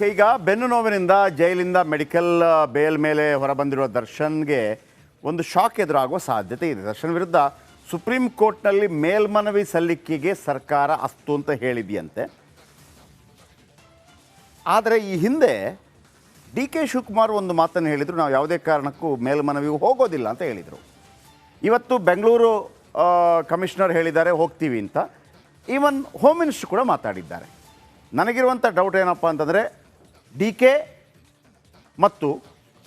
ಈಗ ಬೆನ್ನು ನೋವಿನಿಂದ ಜೈಲಿಂದ ಮೆಡಿಕಲ್ ಬೇಲ್ ಮೇಲೆ ಹೊರಬಂದಿರುವ ದರ್ಶನ್ಗೆ ಒಂದು ಶಾಕ್ ಎದುರಾಗುವ ಸಾಧ್ಯತೆ ಇದೆ. ದರ್ಶನ್ ವಿರುದ್ಧ ಸುಪ್ರೀಂ ಕೋರ್ಟ್ನಲ್ಲಿ ಮೇಲ್ಮನವಿ ಸಲ್ಲಿಕೆಗೆ ಸರ್ಕಾರ ಅಸ್ತು ಅಂತ ಹೇಳಿದೆಯಂತೆ. ಆದರೆ ಈ ಹಿಂದೆ ಡಿ ಕೆ ಶಿವಕುಮಾರ್ ಒಂದು ಮಾತನ್ನು ಹೇಳಿದರು, ನಾವು ಯಾವುದೇ ಕಾರಣಕ್ಕೂ ಮೇಲ್ಮನವಿಗೆ ಹೋಗೋದಿಲ್ಲ ಅಂತ ಹೇಳಿದರು. ಇವತ್ತು ಬೆಂಗಳೂರು ಕಮಿಷನರ್ ಹೇಳಿದ್ದಾರೆ ಹೋಗ್ತೀವಿ ಅಂತ. ಈವನ್ ಹೋಮ್ ಮಿನಿಸ್ಟರ್ ಕೂಡ ಮಾತಾಡಿದ್ದಾರೆ. ನನಗಿರುವಂಥ ಡೌಟ್ ಏನಪ್ಪ ಅಂತಂದರೆ, ಡಿ ಕೆ ಮತ್ತು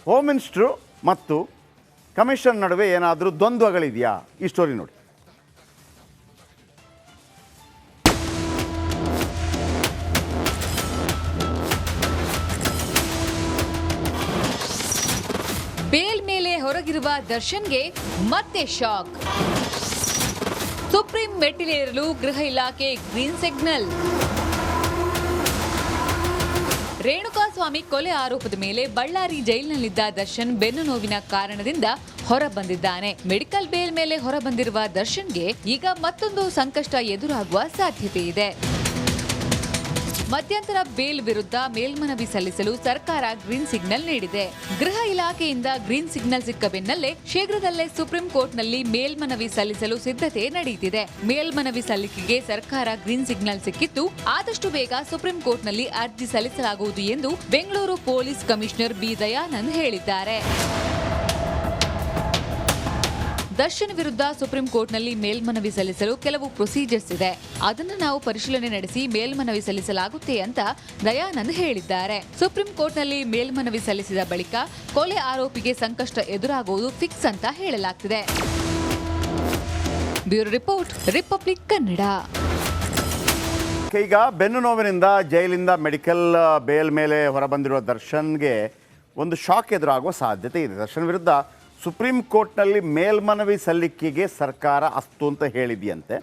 ಹೋಮ್ ಮಿನಿಸ್ಟ್ರು ಮತ್ತು ಕಮಿಷನ್ ನಡುವೆ ಏನಾದರೂ ದ್ವಂದ್ವಗಳಿದೆಯಾ? ಈ ಸ್ಟೋರಿ ನೋಡಿ. ಬೇಲ್ ಮೇಲೆ ಹೊರಗಿರುವ ದರ್ಶನ್ಗೆ ಮತ್ತೆ ಶಾಕ್. ಸುಪ್ರೀಂ ಮೆಟ್ಟಿಲೇರಲು ಗೃಹ ಇಲಾಖೆ ಗ್ರೀನ್ ಸಿಗ್ನಲ್. ರೇಣುಕಾಸ್ವಾಮಿ ಕೊಲೆ ಆರೋಪದ ಮೇಲೆ ಬಳ್ಳಾರಿ ಜೈಲಿನಲ್ಲಿದ್ದ ದರ್ಶನ್ ಬೆನ್ನು ನೋವಿನ ಕಾರಣದಿಂದ ಹೊರ ಬಂದಿದ್ದಾನೆ. ಮೆಡಿಕಲ್ ಬೇಲ್ ಮೇಲೆ ಹೊರ ಬಂದಿರುವ ದರ್ಶನ್ಗೆ ಈಗ ಮತ್ತೊಂದು ಸಂಕಷ್ಟ ಎದುರಾಗುವ ಸಾಧ್ಯತೆ ಇದೆ. ಮಧ್ಯಂತರ ಬೇಲ್ ವಿರುದ್ಧ ಮೇಲ್ಮನವಿ ಸಲ್ಲಿಸಲು ಸರ್ಕಾರ ಗ್ರೀನ್ ಸಿಗ್ನಲ್ ನೀಡಿದೆ. ಗೃಹ ಇಲಾಖೆಯಿಂದ ಗ್ರೀನ್ ಸಿಗ್ನಲ್ ಸಿಕ್ಕ ಬೆನ್ನಲ್ಲೇ ಶೀಘ್ರದಲ್ಲೇ ಸುಪ್ರೀಂ ಕೋರ್ಟ್ನಲ್ಲಿ ಮೇಲ್ಮನವಿ ಸಲ್ಲಿಸಲು ಸಿದ್ಧತೆ ನಡೆಯುತ್ತಿದೆ. ಮೇಲ್ಮನವಿ ಸಲ್ಲಿಕೆಗೆ ಸರ್ಕಾರ ಗ್ರೀನ್ ಸಿಗ್ನಲ್ ಸಿಕ್ಕಿದ್ದು ಆದಷ್ಟು ಬೇಗ ಸುಪ್ರೀಂ ಕೋರ್ಟ್ನಲ್ಲಿ ಅರ್ಜಿ ಸಲ್ಲಿಸಲಾಗುವುದು ಎಂದು Bengaluru police commissioner B Dayanand ಹೇಳಿದ್ದಾರೆ. ದರ್ಶನ್ ವಿರುದ್ಧ ಸುಪ್ರೀಂ ಕೋರ್ಟ್ನಲ್ಲಿ ಮೇಲ್ಮನವಿ ಸಲ್ಲಿಸಲು ಕೆಲವು ಪ್ರೊಸೀಜರ್ಸ್ ಇದೆ. ಅದನ್ನು ನಾವು ಪರಿಶೀಲನೆ ನಡೆಸಿ ಮೇಲ್ಮನವಿ ಸಲ್ಲಿಸಲಾಗುತ್ತೆ ಅಂತ ದಯಾನಂದ್ ಹೇಳಿದ್ದಾರೆ. ಸುಪ್ರೀಂ ಕೋರ್ಟ್ನಲ್ಲಿ ಮೇಲ್ಮನವಿ ಸಲ್ಲಿಸಿದ ಬಳಿಕ ಕೊಲೆ ಆರೋಪಿಗೆ ಸಂಕಷ್ಟ ಎದುರಾಗುವುದು ಫಿಕ್ಸ್ ಅಂತ ಹೇಳಲಾಗ್ತಿದೆ. Bureau report, Republic Kannada. ಈಗ ಬೆನ್ನು ನೋವಿನಿಂದ ಜೈಲಿಂದ ಮೆಡಿಕಲ್ ಬೇಲ್ ಮೇಲೆ ಹೊರಬಂದಿರುವ ದರ್ಶನ್ಗೆ ಒಂದು ಶಾಕ್ ಎದುರಾಗುವ ಸಾಧ್ಯತೆ ಇದೆ. ದರ್ಶನ್ ವಿರುದ್ಧ ಸುಪ್ರೀಂ ಕೋರ್ಟ್ನಲ್ಲಿ ಮೇಲ್ಮನವಿ ಸಲ್ಲಿಕೆಗೆ ಸರ್ಕಾರ ಅಸ್ತು ಅಂತ ಹೇಳಿದೆಯಂತೆ.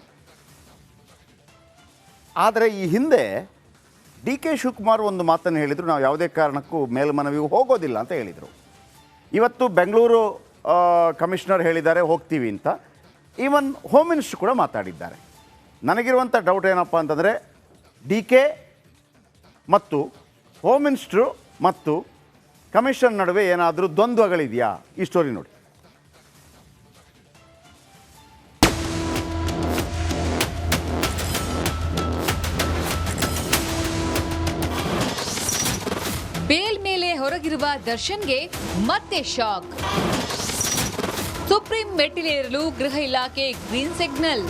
ಆದರೆ ಈ ಹಿಂದೆ ಡಿ ಕೆ ಶಿವಕುಮಾರ್ ಒಂದು ಮಾತನ್ನು ಹೇಳಿದರು, ನಾವು ಯಾವುದೇ ಕಾರಣಕ್ಕೂ ಮೇಲ್ಮನವಿಗೆ ಹೋಗೋದಿಲ್ಲ ಅಂತ ಹೇಳಿದರು. ಇವತ್ತು ಬೆಂಗಳೂರು ಕಮಿಷನರ್ ಹೇಳಿದ್ದಾರೆ ಹೋಗ್ತೀವಿ ಅಂತ. ಈವನ್ ಹೋಮ್ ಮಿನಿಸ್ಟರ್ ಕೂಡ ಮಾತಾಡಿದ್ದಾರೆ. ನನಗಿರುವಂಥ ಡೌಟ್ ಏನಪ್ಪ ಅಂತಂದರೆ, ಡಿ ಕೆ ಮತ್ತು ಹೋಮ್ ಮಿನಿಸ್ಟ್ರು ಮತ್ತು ಕಮಿಷನ್ ನಡುವೆ ಏನಾದರೂ ದ್ವಂದ್ವಗಳಿದೆಯಾ? ಈ ಸ್ಟೋರಿ ನೋಡಿ. ಬೇಲ್ ಮೇಲೆ ಹೊರಗಿರುವ ದರ್ಶನ್ಗೆ ಮತ್ತೆ ಶಾಕ್. ಸುಪ್ರೀಂ ಮೆಟ್ಟಿಲೇರಲು ಗೃಹ ಇಲಾಖೆ ಗ್ರೀನ್ ಸಿಗ್ನಲ್.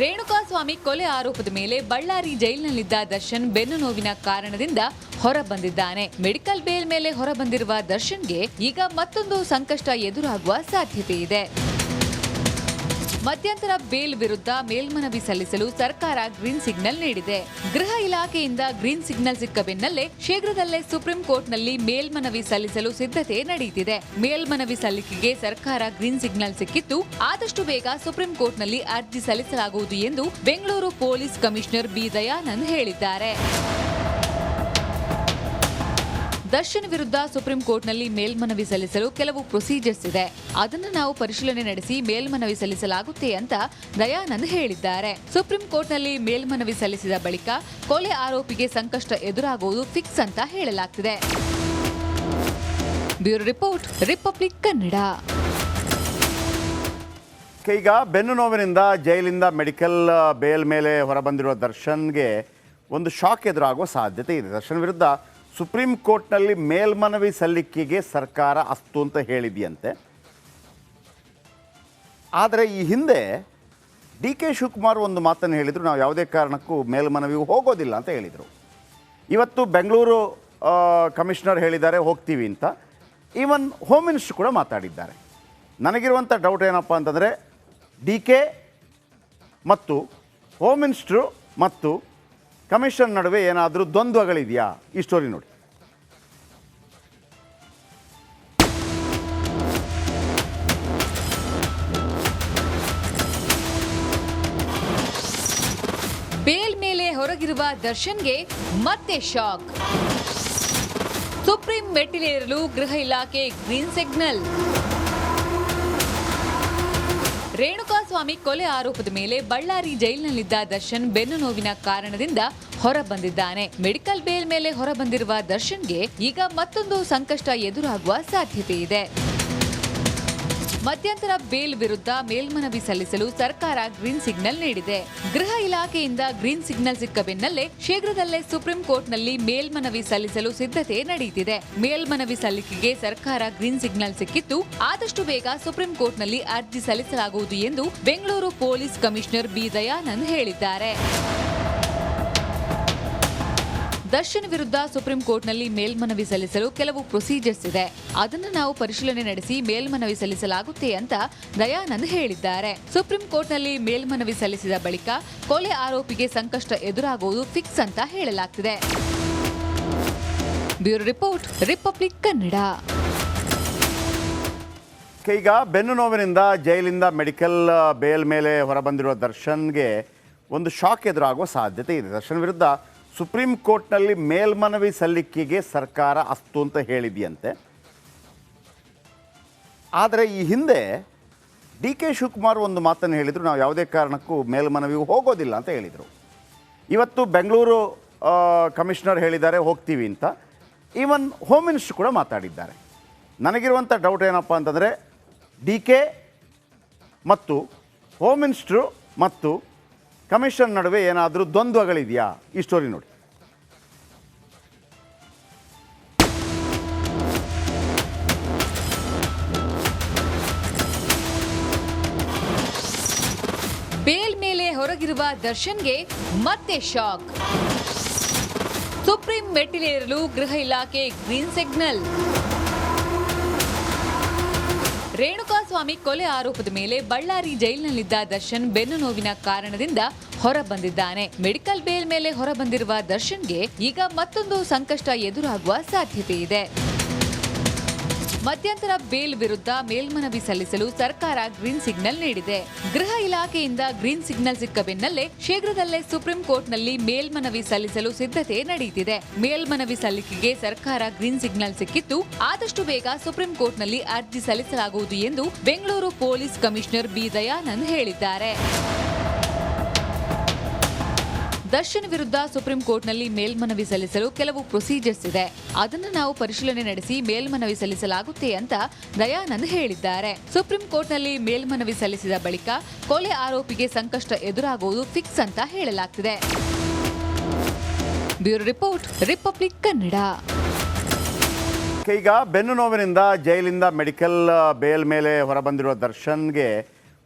ರೇಣುಕಾಸ್ವಾಮಿ ಕೊಲೆ ಆರೋಪದ ಮೇಲೆ ಬಳ್ಳಾರಿ ಜೈಲಿನಲ್ಲಿದ್ದ ದರ್ಶನ್ ಬೆನ್ನು ನೋವಿನ ಕಾರಣದಿಂದ ಹೊರ ಬಂದಿದ್ದಾನೆ. ಮೆಡಿಕಲ್ ಬೇಲ್ ಮೇಲೆ ಹೊರ ಬಂದಿರುವ ದರ್ಶನ್ಗೆ ಈಗ ಮತ್ತೊಂದು ಸಂಕಷ್ಟ ಎದುರಾಗುವ ಸಾಧ್ಯತೆ ಇದೆ. ಮಧ್ಯಂತರ ಬೇಲ್ ವಿರುದ್ಧ ಮೇಲ್ಮನವಿ ಸಲ್ಲಿಸಲು ಸರ್ಕಾರ ಗ್ರೀನ್ ಸಿಗ್ನಲ್ ನೀಡಿದೆ. ಗೃಹ ಇಲಾಖೆಯಿಂದ ಗ್ರೀನ್ ಸಿಗ್ನಲ್ ಸಿಕ್ಕ ಬೆನ್ನಲ್ಲೇ ಶೀಘ್ರದಲ್ಲೇ ಸುಪ್ರೀಂ ಕೋರ್ಟ್ನಲ್ಲಿ ಮೇಲ್ಮನವಿ ಸಲ್ಲಿಸಲು ಸಿದ್ಧತೆ ನಡೆಯುತ್ತಿದೆ. ಮೇಲ್ಮನವಿ ಸಲ್ಲಿಕೆಗೆ ಸರ್ಕಾರ ಗ್ರೀನ್ ಸಿಗ್ನಲ್ ಸಿಕ್ಕಿದ್ದು ಆದಷ್ಟು ಬೇಗ ಸುಪ್ರೀಂ ಕೋರ್ಟ್ನಲ್ಲಿ ಅರ್ಜಿ ಸಲ್ಲಿಸಲಾಗುವುದು ಎಂದು Bengaluru police commissioner B Dayanand ಹೇಳಿದ್ದಾರೆ. ದರ್ಶನ್ ವಿರುದ್ಧ ಸುಪ್ರೀಂ ಕೋರ್ಟ್ನಲ್ಲಿ ಮೇಲ್ಮನವಿ ಸಲ್ಲಿಸಲು ಕೆಲವು ಪ್ರೊಸೀಜರ್ಸ್ ಇದೆ. ಅದನ್ನು ನಾವು ಪರಿಶೀಲನೆ ನಡೆಸಿ ಮೇಲ್ಮನವಿ ಸಲ್ಲಿಸಲಾಗುತ್ತೆ ಅಂತ ದಯಾನಂದ್ ಹೇಳಿದ್ದಾರೆ. ಸುಪ್ರೀಂ ಕೋರ್ಟ್ನಲ್ಲಿ ಮೇಲ್ಮನವಿ ಸಲ್ಲಿಸಿದ ಬಳಿಕ ಕೊಲೆ ಆರೋಪಿಗೆ ಸಂಕಷ್ಟ ಎದುರಾಗುವುದು ಫಿಕ್ಸ್ ಅಂತ ಹೇಳಲಾಗ್ತಿದೆ. Bureau report, Republic Kannada. ಈಗ ಬೆನ್ನು ನೋವಿನಿಂದ ಜೈಲಿಂದ ಮೆಡಿಕಲ್ ಬೇಲ್ ಮೇಲೆ ಹೊರಬಂದಿರುವ ದರ್ಶನ್ಗೆ ಒಂದು ಶಾಕ್ ಎದುರಾಗುವ ಸಾಧ್ಯತೆ ಇದೆ. ದರ್ಶನ್ ವಿರುದ್ಧ ಸುಪ್ರೀಂ ಕೋರ್ಟ್ನಲ್ಲಿ ಮೇಲ್ಮನವಿ ಸಲ್ಲಿಕೆಗೆ ಸರ್ಕಾರ ಅಸ್ತು ಅಂತ ಹೇಳಿದೆಯಂತೆ. ಆದರೆ ಈ ಹಿಂದೆ ಡಿ ಕೆ ಶಿವಕುಮಾರ್ ಒಂದು ಮಾತನ್ನು ಹೇಳಿದರು, ನಾವು ಯಾವುದೇ ಕಾರಣಕ್ಕೂ ಮೇಲ್ಮನವಿಗೆ ಹೋಗೋದಿಲ್ಲ ಅಂತ ಹೇಳಿದರು. ಇವತ್ತು ಬೆಂಗಳೂರು ಕಮಿಷನರ್ ಹೇಳಿದ್ದಾರೆ ಹೋಗ್ತೀವಿ ಅಂತ. ಈವನ್ ಹೋಮ್ ಮಿನಿಸ್ಟರ್ ಕೂಡ ಮಾತಾಡಿದ್ದಾರೆ. ನನಗಿರುವಂಥ ಡೌಟ್ ಏನಪ್ಪ ಅಂತಂದರೆ, ಡಿ ಕೆ ಮತ್ತು ಹೋಮ್ ಮಿನಿಸ್ಟ್ರು ಮತ್ತು ಕಮಿಷನ್ ನಡುವೆ ಏನಾದರೂ ದ್ವಂದ್ವಗಳಿದೆಯಾ? ಈ ಸ್ಟೋರಿ ನೋಡಿ. ಬೇಲ್ ಮೇಲೆ ಹೊರಗಿರುವ ದರ್ಶನ್ಗೆ ಮತ್ತೆ ಶಾಕ್. ಸುಪ್ರೀಂ ಮೆಟ್ಟಿಲೇರಲು ಗೃಹ ಇಲಾಖೆ ಗ್ರೀನ್ ಸಿಗ್ನಲ್. ರೇಣುಕಾಸ್ವಾಮಿ ರೇಣುಕಾಸ್ವಾಮಿ ಕೊಲೆ ಆರೋಪದ ಮೇಲೆ ಬಳ್ಳಾರಿ ಜೈಲಿನಲ್ಲಿದ್ದ ದರ್ಶನ್ ಬೆನ್ನು ನೋವಿನ ಕಾರಣದಿಂದ ಹೊರಬಂದಿದ್ದಾನೆ. ಮೆಡಿಕಲ್ ಬೇಲ್ ಮೇಲೆ ಹೊರಬಂದಿರುವ ದರ್ಶನ್ಗೆ ಈಗ ಮತ್ತೊಂದು ಸಂಕಷ್ಟ ಎದುರಾಗುವ ಸಾಧ್ಯತೆ ಇದೆ. ಮಧ್ಯಂತರ ಬೇಲ್ ವಿರುದ್ಧ ಮೇಲ್ಮನವಿ ಸಲ್ಲಿಸಲು ಸರ್ಕಾರ ಗ್ರೀನ್ ಸಿಗ್ನಲ್ ನೀಡಿದೆ. ಗೃಹ ಇಲಾಖೆಯಿಂದ ಗ್ರೀನ್ ಸಿಗ್ನಲ್ ಸಿಕ್ಕ ಬೆನ್ನಲ್ಲೇ ಶೀಘ್ರದಲ್ಲೇ ಸುಪ್ರೀಂ ಕೋರ್ಟ್ನಲ್ಲಿ ಮೇಲ್ಮನವಿ ಸಲ್ಲಿಸಲು ಸಿದ್ಧತೆ ನಡೆಯುತ್ತಿದೆ. ಮೇಲ್ಮನವಿ ಸಲ್ಲಿಕೆಗೆ ಸರ್ಕಾರ ಗ್ರೀನ್ ಸಿಗ್ನಲ್ ಸಿಕ್ಕಿದ್ದು ಆದಷ್ಟು ಬೇಗ ಸುಪ್ರೀಂ ಕೋರ್ಟ್ನಲ್ಲಿ ಅರ್ಜಿ ಸಲ್ಲಿಸಲಾಗುವುದು ಎಂದು Bengaluru police commissioner B Dayanand ಹೇಳಿದ್ದಾರೆ. ದರ್ಶನ್ ವಿರುದ್ಧ ಸುಪ್ರೀಂ ಕೋರ್ಟ್ನಲ್ಲಿ ಮೇಲ್ಮನವಿ ಸಲ್ಲಿಸಲು ಕೆಲವು ಪ್ರೊಸೀಜರ್ಸ್ ಇದೆ. ಅದನ್ನು ನಾವು ಪರಿಶೀಲನೆ ನಡೆಸಿ ಮೇಲ್ಮನವಿ ಸಲ್ಲಿಸಲಾಗುತ್ತೆ ಅಂತ ದಯಾನಂದ್ ಹೇಳಿದ್ದಾರೆ. ಸುಪ್ರೀಂ ಕೋರ್ಟ್ನಲ್ಲಿ ಮೇಲ್ಮನವಿ ಸಲ್ಲಿಸಿದ ಬಳಿಕ ಕೊಲೆ ಆರೋಪಿಗೆ ಸಂಕಷ್ಟ ಎದುರಾಗುವುದು ಫಿಕ್ಸ್ ಅಂತ ಹೇಳಲಾಗ್ತಿದೆ. Bureau report, Republic Kannada. ಈಗ ಬೆನ್ನು ನೋವಿನಿಂದ ಜೈಲಿಂದ ಮೆಡಿಕಲ್ ಬೇಲ್ ಮೇಲೆ ಹೊರಬಂದಿರುವ ದರ್ಶನ್ಗೆ ಒಂದು ಶಾಕ್ ಎದುರಾಗುವ ಸಾಧ್ಯತೆ ಇದೆ. ದರ್ಶನ್ ವಿರುದ್ಧ ಸುಪ್ರೀಂ ಕೋರ್ಟ್ನಲ್ಲಿ ಮೇಲ್ಮನವಿ ಸಲ್ಲಿಕೆಗೆ ಸರ್ಕಾರ ಅಸ್ತು ಅಂತ ಹೇಳಿದೆಯಂತೆ. ಆದರೆ ಈ ಹಿಂದೆ ಡಿ ಕೆ ಶಿವಕುಮಾರ್ ಒಂದು ಮಾತನ್ನು ಹೇಳಿದರು, ನಾವು ಯಾವುದೇ ಕಾರಣಕ್ಕೂ ಮೇಲ್ಮನವಿಗೂ ಹೋಗೋದಿಲ್ಲ ಅಂತ ಹೇಳಿದರು. ಇವತ್ತು ಬೆಂಗಳೂರು ಕಮಿಷನರ್ ಹೇಳಿದ್ದಾರೆ ಹೋಗ್ತೀವಿ ಅಂತ. ಈವನ್ ಹೋಮ್ ಮಿನಿಸ್ಟರ್ ಕೂಡ ಮಾತಾಡಿದ್ದಾರೆ. ನನಗಿರುವಂಥ ಡೌಟ್ ಏನಪ್ಪ ಅಂತಂದರೆ ಡಿ ಕೆ ಮತ್ತು ಹೋಮ್ ಮಿನಿಸ್ಟ್ರು ಮತ್ತು ಕಮಿಷನ್ ನಡುವೆ ಏನಾದರೂ ದ್ವಂದ್ವಗಳಿದೆಯಾ? ಈ ಸ್ಟೋರಿ ನೋಡಿ. ಬೇಲ್ ಮೇಲೆ ಹೊರಗಿರುವ ದರ್ಶನ್ಗೆ ಮತ್ತೆ ಶಾಕ್. ಸುಪ್ರೀಂ ಮೆಟ್ಟಿಲೇರಲು ಗೃಹ ಇಲಾಖೆ ಗ್ರೀನ್ ಸಿಗ್ನಲ್. ರೇಣುಕಾಸ್ವಾಮಿ ಕೊಲೆ ಆರೋಪದ ಮೇಲೆ ಬಳ್ಳಾರಿ ಜೈಲಿನಲ್ಲಿದ್ದ ದರ್ಶನ್ ಬೆನ್ನು ನೋವಿನ ಕಾರಣದಿಂದ ಹೊರಬಂದಿದ್ದಾನೆ. ಮೆಡಿಕಲ್ ಬೇಲ್ ಮೇಲೆ ಹೊರಬಂದಿರುವ ದರ್ಶನ್ಗೆ ಈಗ ಮತ್ತೊಂದು ಸಂಕಷ್ಟ ಎದುರಾಗುವ ಸಾಧ್ಯತೆ ಇದೆ. ಮಧ್ಯಂತರ ಬೇಲ್ ವಿರುದ್ಧ ಮೇಲ್ಮನವಿ ಸಲ್ಲಿಸಲು ಸರ್ಕಾರ ಗ್ರೀನ್ ಸಿಗ್ನಲ್ ನೀಡಿದೆ. ಗೃಹ ಇಲಾಖೆಯಿಂದ ಗ್ರೀನ್ ಸಿಗ್ನಲ್ ಸಿಕ್ಕ ಬೆನ್ನಲ್ಲೇ ಶೀಘ್ರದಲ್ಲೇ ಸುಪ್ರೀಂ ಕೋರ್ಟ್ನಲ್ಲಿ ಮೇಲ್ಮನವಿ ಸಲ್ಲಿಸಲು ಸಿದ್ಧತೆ ನಡೆಯುತ್ತಿದೆ. ಮೇಲ್ಮನವಿ ಸಲ್ಲಿಕೆಗೆ ಸರ್ಕಾರ ಗ್ರೀನ್ ಸಿಗ್ನಲ್ ಸಿಕ್ಕಿದ್ದು ಆದಷ್ಟು ಬೇಗ ಸುಪ್ರೀಂ ಕೋರ್ಟ್ನಲ್ಲಿ ಅರ್ಜಿ ಸಲ್ಲಿಸಲಾಗುವುದು ಎಂದು Bengaluru police commissioner B Dayanand ಹೇಳಿದ್ದಾರೆ. ದರ್ಶನ್ ವಿರುದ್ಧ ಸುಪ್ರೀಂ ಕೋರ್ಟ್ನಲ್ಲಿ ಮೇಲ್ಮನವಿ ಸಲ್ಲಿಸಲು ಕೆಲವು ಪ್ರೊಸೀಜರ್ಸ್ ಇದೆ. ಅದನ್ನು ನಾವು ಪರಿಶೀಲನೆ ನಡೆಸಿ ಮೇಲ್ಮನವಿ ಸಲ್ಲಿಸಲಾಗುತ್ತೆ ಅಂತ ದಯಾನಂದ್ ಹೇಳಿದ್ದಾರೆ. ಸುಪ್ರೀಂ ಕೋರ್ಟ್ನಲ್ಲಿ ಮೇಲ್ಮನವಿ ಸಲ್ಲಿಸಿದ ಬಳಿಕ ಕೊಲೆ ಆರೋಪಿಗೆ ಸಂಕಷ್ಟ ಎದುರಾಗುವುದು ಫಿಕ್ಸ್ ಅಂತ ಹೇಳಲಾಗ್ತಿದೆ. Bureau report, Republic Kannada. ಈಗ ಬೆನ್ನು ನೋವಿನಿಂದ ಜೈಲಿಂದ ಮೆಡಿಕಲ್ ಬೇಲ್ ಮೇಲೆ ಹೊರಬಂದಿರುವ ದರ್ಶನ್ಗೆ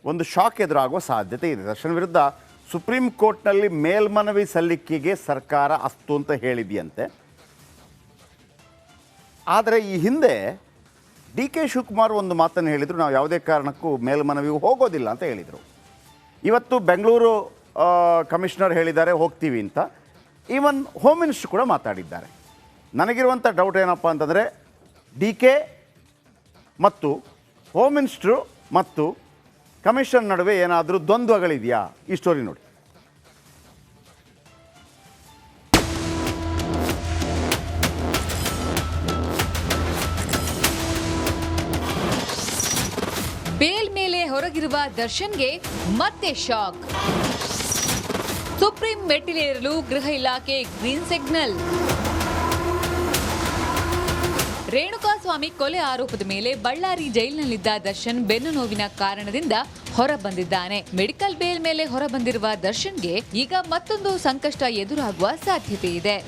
ಒಂದು ಶಾಕ್ ಎದುರಾಗುವ ಸಾಧ್ಯತೆ ಇದೆ. ದರ್ಶನ್ ವಿರುದ್ಧ ಸುಪ್ರೀಂ ಕೋರ್ಟ್ನಲ್ಲಿ ಮೇಲ್ಮನವಿ ಸಲ್ಲಿಕೆಗೆ ಸರ್ಕಾರ ಅಸ್ತು ಅಂತ ಹೇಳಿದೆಯಂತೆ. ಆದರೆ ಈ ಹಿಂದೆ ಡಿ ಕೆ ಶಿವಕುಮಾರ್ ಒಂದು ಮಾತನ್ನು ಹೇಳಿದರು, ನಾವು ಯಾವುದೇ ಕಾರಣಕ್ಕೂ ಮೇಲ್ಮನವಿಗೂ ಹೋಗೋದಿಲ್ಲ ಅಂತ ಹೇಳಿದರು. ಇವತ್ತು ಬೆಂಗಳೂರು ಕಮಿಷನರ್ ಹೇಳಿದ್ದಾರೆ ಹೋಗ್ತೀವಿ ಅಂತ. ಈವನ್ ಹೋಮ್ ಮಿನಿಸ್ಟರ್ ಕೂಡ ಮಾತಾಡಿದ್ದಾರೆ. ನನಗಿರುವಂಥ ಡೌಟ್ ಏನಪ್ಪ ಅಂತಂದರೆ ಡಿ ಕೆ ಮತ್ತು ಹೋಮ್ ಮಿನಿಸ್ಟ್ರು ಮತ್ತು ಕಮಿಷನ್ ನಡುವೆ ಏನಾದರೂ ದ್ವಂದ್ವಗಳಿದೆಯಾ? ಈ ಸ್ಟೋರಿ ನೋಡಿ. ಬೇಲ್ ಮೇಲೆ ಹೊರಗಿರುವ ದರ್ಶನ್ಗೆ ಮತ್ತೆ ಶಾಕ್. ಸುಪ್ರೀಂ ಮೆಟ್ಟಿಲೇರಲು ಗೃಹ ಇಲಾಖೆ ಗ್ರೀನ್ ಸಿಗ್ನಲ್. ರೇಣುಕಾಸ್ವಾಮಿ ಕೊಲೆ ಆರೋಪದ ಮೇಲೆ ಬಳ್ಳಾರಿ ಜೈಲಿನಲ್ಲಿದ್ದ ದರ್ಶನ್ ಬೆನ್ನು ನೋವಿನ ಕಾರಣದಿಂದ ಹೊರಬಂದಿದ್ದಾನೆ. ಮೆಡಿಕಲ್ ಬೇಲ್ ಮೇಲೆ ಹೊರಬಂದಿರುವ ದರ್ಶನ್ಗೆ ಈಗ ಮತ್ತೊಂದು ಸಂಕಷ್ಟ ಎದುರಾಗುವ ಸಾಧ್ಯತೆ ಇದೆ.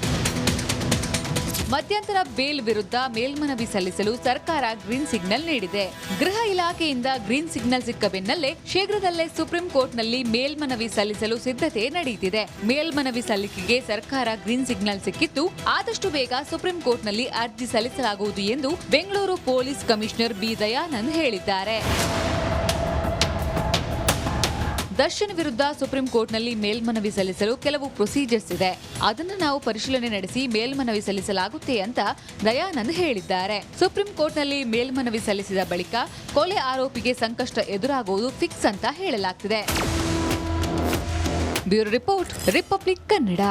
ಮಧ್ಯಂತರ ಬೇಲ್ ವಿರುದ್ಧ ಮೇಲ್ಮನವಿ ಸಲ್ಲಿಸಲು ಸರ್ಕಾರ ಗ್ರೀನ್ ಸಿಗ್ನಲ್ ನೀಡಿದೆ. ಗೃಹ ಇಲಾಖೆಯಿಂದ ಗ್ರೀನ್ ಸಿಗ್ನಲ್ ಸಿಕ್ಕ ಬೆನ್ನಲ್ಲೇ ಶೀಘ್ರದಲ್ಲೇ ಸುಪ್ರೀಂ ಕೋರ್ಟ್ನಲ್ಲಿ ಮೇಲ್ಮನವಿ ಸಲ್ಲಿಸಲು ಸಿದ್ಧತೆ ನಡೆಯುತ್ತಿದೆ. ಮೇಲ್ಮನವಿ ಸಲ್ಲಿಕೆಗೆ ಸರ್ಕಾರ ಗ್ರೀನ್ ಸಿಗ್ನಲ್ ಸಿಕ್ಕಿದ್ದು ಆದಷ್ಟು ಬೇಗ ಸುಪ್ರೀಂ ಕೋರ್ಟ್ನಲ್ಲಿ ಅರ್ಜಿ ಸಲ್ಲಿಸಲಾಗುವುದು ಎಂದು Bengaluru police commissioner B Dayanand ಹೇಳಿದ್ದಾರೆ. ದರ್ಶನ್ ವಿರುದ್ಧ ಸುಪ್ರೀಂ ಕೋರ್ಟ್ನಲ್ಲಿ ಮೇಲ್ಮನವಿ ಸಲ್ಲಿಸಲು ಕೆಲವು ಪ್ರೊಸೀಜರ್ಸ್ ಇದೆ. ಅದನ್ನು ನಾವು ಪರಿಶೀಲನೆ ನಡೆಸಿ ಮೇಲ್ಮನವಿ ಸಲ್ಲಿಸಲಾಗುತ್ತೆ ಅಂತ ದಯಾನಂದ್ ಹೇಳಿದ್ದಾರೆ. ಸುಪ್ರೀಂ ಕೋರ್ಟ್ನಲ್ಲಿ ಮೇಲ್ಮನವಿ ಸಲ್ಲಿಸಿದ ಬಳಿಕ ಕೊಲೆ ಆರೋಪಿಗೆ ಸಂಕಷ್ಟ ಎದುರಾಗುವುದು ಫಿಕ್ಸ್ ಅಂತ ಹೇಳಲಾಗ್ತಿದೆ. Bureau report, Republic Kannada.